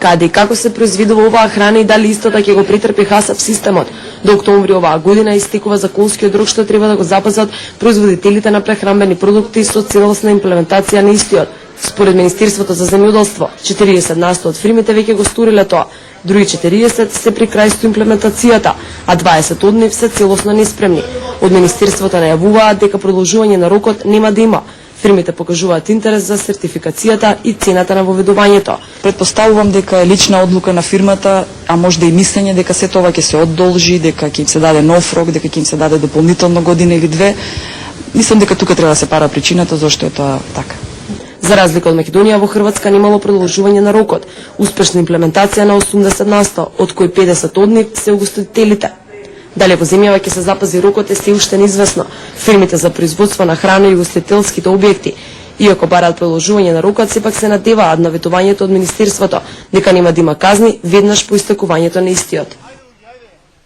Каде и како се произведува оваа храна и дали истата ќе го претрпи ХАСАП системот. До октомври оваа година истекува законскиот рок што треба да го запазат производителите на прехранбени продукти со целосна имплементација на истиот. Според Министерството за земјоделство, 40% од фирмите веќе го сториле тоа, други 40 се при крај со имплементацијата, а 20 од нив се целосно неспремни. Од Министерството најавуваат дека продолжување на рокот нема да има. Фирмите покажуваат интерес за сертификацијата и цената на воведувањето. Предпоставувам дека е лична одлука на фирмата, а можда и мислење дека се тоа ќе се одолжи, дека ќе им се даде нов рок, дека ќе им се даде дополнително година или две. Мислам дека тука треба да се пара причината зашто е тоа така. За разлика од Македонија, во Хрватска немало продолжување на рокот. Успешна имплементација на 80%, од кои 50 од нив се угостителите. Дали во земјава ќе се запази рокот е се уште неизвестно. Фирмите за производство на храна и угостителските објекти, иако бараат продолжување на рокот, сепак се надеваат на ветувањето од Министерството дека нема да има казни веднаш по истекувањето на истиот.